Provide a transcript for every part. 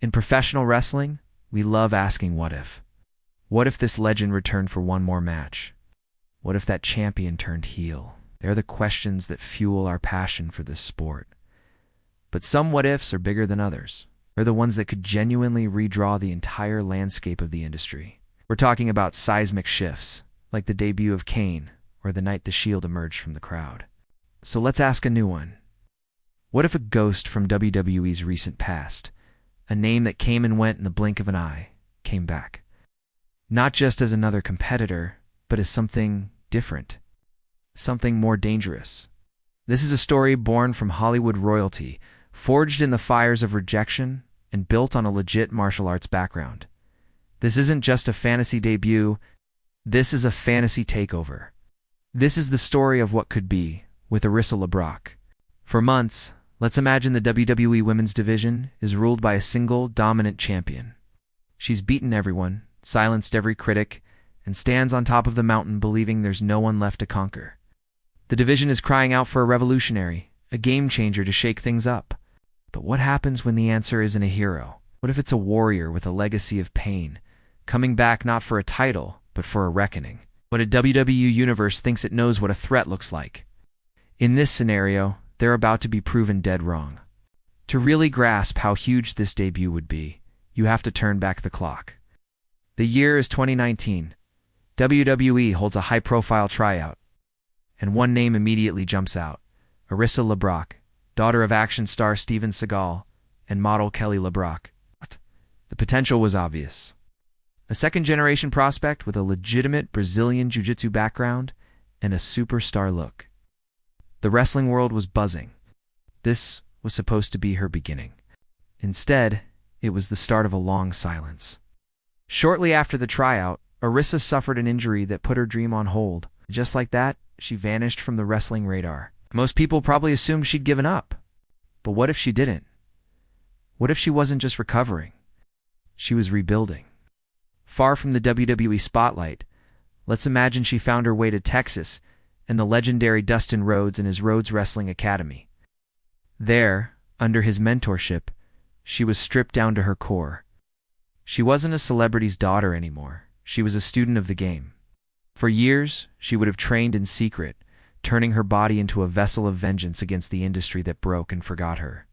In professional wrestling, we love asking what if. What if this legend returned for one more match? What if that champion turned heel? They're the questions that fuel our passion for this sport. But some what ifs are bigger than others. They're the ones that could genuinely redraw the entire landscape of the industry. We're talking about seismic shifts, like the debut of Kane, or the night the Shield emerged from the crowd. So let's ask a new one. What if a ghost from WWE's recent past, a name that came and went in the blink of an eye, came back? Not just as another competitor, but as something different, something more dangerous. This is a story born from Hollywood royalty, forged in the fires of rejection, and built on a legit martial arts background. This isn't just a fantasy debut, this is a fantasy takeover. This is the story of what could be, with Arissa LeBrock. For months, let's imagine the WWE Women's Division is ruled by a single, dominant champion. She's beaten everyone, silenced every critic, and stands on top of the mountain believing there's no one left to conquer. The division is crying out for a revolutionary, a game-changer to shake things up. But what happens when the answer isn't a hero? What if it's a warrior with a legacy of pain, coming back not for a title, but for a reckoning? But a WWE universe thinks it knows what a threat looks like. In this scenario, they're about to be proven dead wrong. To really grasp how huge this debut would be, you have to turn back the clock. The year is 2019. WWE holds a high-profile tryout, and one name immediately jumps out: Arissa LeBrock, daughter of action star Steven Seagal and model Kelly LeBrock. The potential was obvious. A second-generation prospect with a legitimate Brazilian Jiu-Jitsu background and a superstar look. The wrestling world was buzzing. This was supposed to be her beginning. Instead, it was the start of a long silence. Shortly after the tryout, Arissa suffered an injury that put her dream on hold. Just like that, she vanished from the wrestling radar. Most people probably assumed she'd given up. But what if she didn't? What if she wasn't just recovering? She was rebuilding. Far from the WWE spotlight, let's imagine she found her way to Texas and the legendary Dustin Rhodes and his Rhodes Wrestling Academy. There, under his mentorship, she was stripped down to her core. She wasn't a celebrity's daughter anymore. She was a student of the game. For years, she would have trained in secret, turning her body into a vessel of vengeance against the industry that broke and forgot her.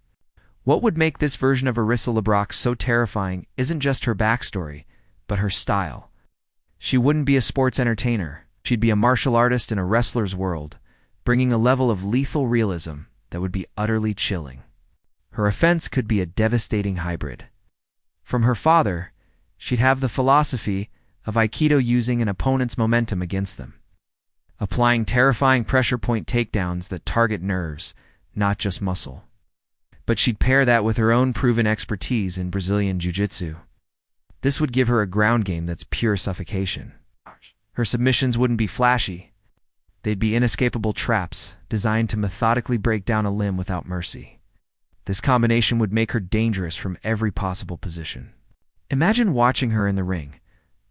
What would make this version of Arissa LeBrock so terrifying isn't just her backstory, but her style. She wouldn't be a sports entertainer. She'd be a martial artist in a wrestler's world, bringing a level of lethal realism that would be utterly chilling. Her offense could be a devastating hybrid. From her father, she'd have the philosophy of Aikido, using an opponent's momentum against them, applying terrifying pressure point takedowns that target nerves, not just muscle. But she'd pair that with her own proven expertise in Brazilian Jiu-Jitsu. This would give her a ground game that's pure suffocation. Her submissions wouldn't be flashy. They'd be inescapable traps designed to methodically break down a limb without mercy. This combination would make her dangerous from every possible position. Imagine watching her in the ring.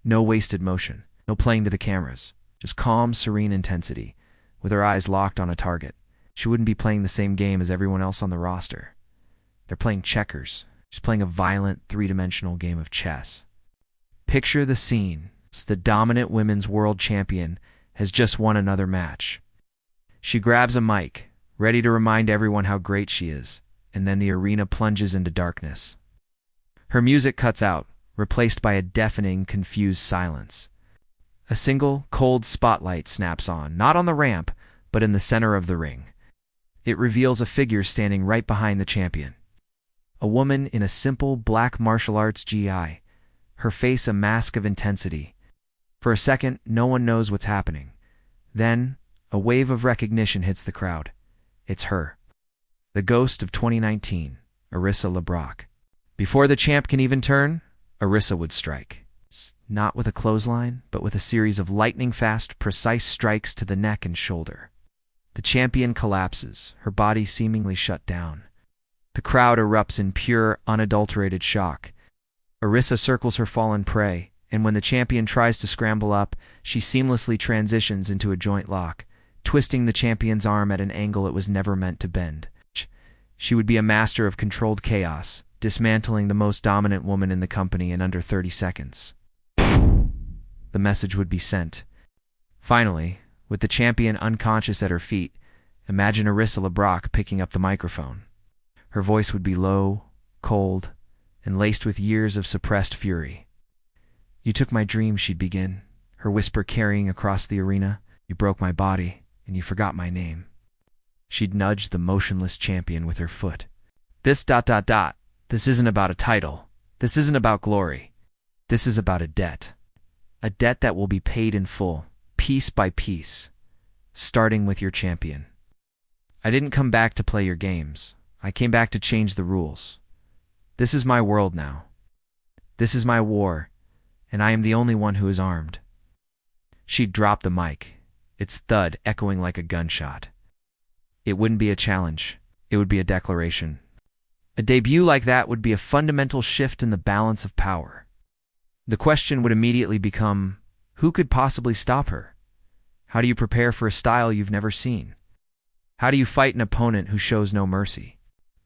No wasted motion, no playing to the cameras, just calm, serene intensity, with her eyes locked on a target. She wouldn't be playing the same game as everyone else on the roster. They're playing checkers. She's playing a violent, three-dimensional game of chess. Picture the scene. The dominant women's world champion has just won another match. She grabs a mic, ready to remind everyone how great she is, and then the arena plunges into darkness. Her music cuts out, replaced by a deafening, confused silence. A single, cold spotlight snaps on, not on the ramp, but in the center of the ring. It reveals a figure standing right behind the champion. A woman in a simple black martial arts gi, her face a mask of intensity. For a second, no one knows what's happening. Then, a wave of recognition hits the crowd. It's her. The ghost of 2019, Arissa LeBrock. Before the champ can even turn, Arissa would strike. Not with a clothesline, but with a series of lightning-fast, precise strikes to the neck and shoulder. The champion collapses, her body seemingly shut down. The crowd erupts in pure, unadulterated shock. Arissa circles her fallen prey, and when the champion tries to scramble up, she seamlessly transitions into a joint lock, twisting the champion's arm at an angle it was never meant to bend. She would be a master of controlled chaos, dismantling the most dominant woman in the company in under 30 seconds. The message would be sent. Finally, with the champion unconscious at her feet, imagine Arissa LeBrock picking up the microphone. Her voice would be low, cold, and laced with years of suppressed fury. "You took my dream," she'd begin, her whisper carrying across the arena. "You broke my body, and you forgot my name." She'd nudge the motionless champion with her foot. This isn't about a title. This isn't about glory. This is about a debt. A debt that will be paid in full, piece by piece, starting with your champion. I didn't come back to play your games. I came back to change the rules. This is my world now. This is my war, and I am the only one who is armed. She'd drop the mic, its thud echoing like a gunshot. It wouldn't be a challenge. It would be a declaration. A debut like that would be a fundamental shift in the balance of power. The question would immediately become, who could possibly stop her? How do you prepare for a style you've never seen? How do you fight an opponent who shows no mercy?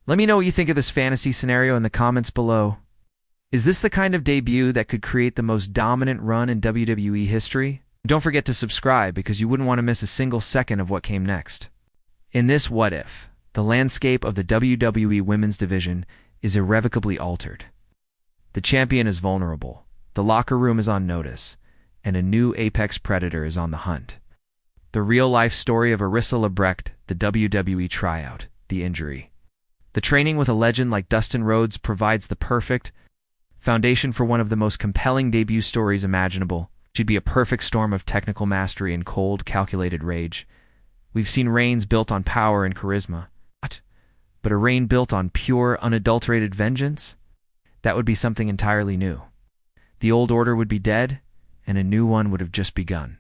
Let me know what you think of this fantasy scenario in the comments below. Is this the kind of debut that could create the most dominant run in WWE history? Don't forget to subscribe because you wouldn't want to miss a single second of what came next. In this What If, the landscape of the WWE Women's Division is irrevocably altered. The champion is vulnerable, the locker room is on notice, and a new apex predator is on the hunt. The real-life story of Arissa LeBrock, the WWE tryout, the injury. The training with a legend like Dustin Rhodes provides the perfect foundation for one of the most compelling debut stories imaginable. She'd be a perfect storm of technical mastery and cold, calculated rage. We've seen reigns built on power and charisma. But a reign built on pure, unadulterated vengeance? That would be something entirely new. The old order would be dead, and a new one would have just begun.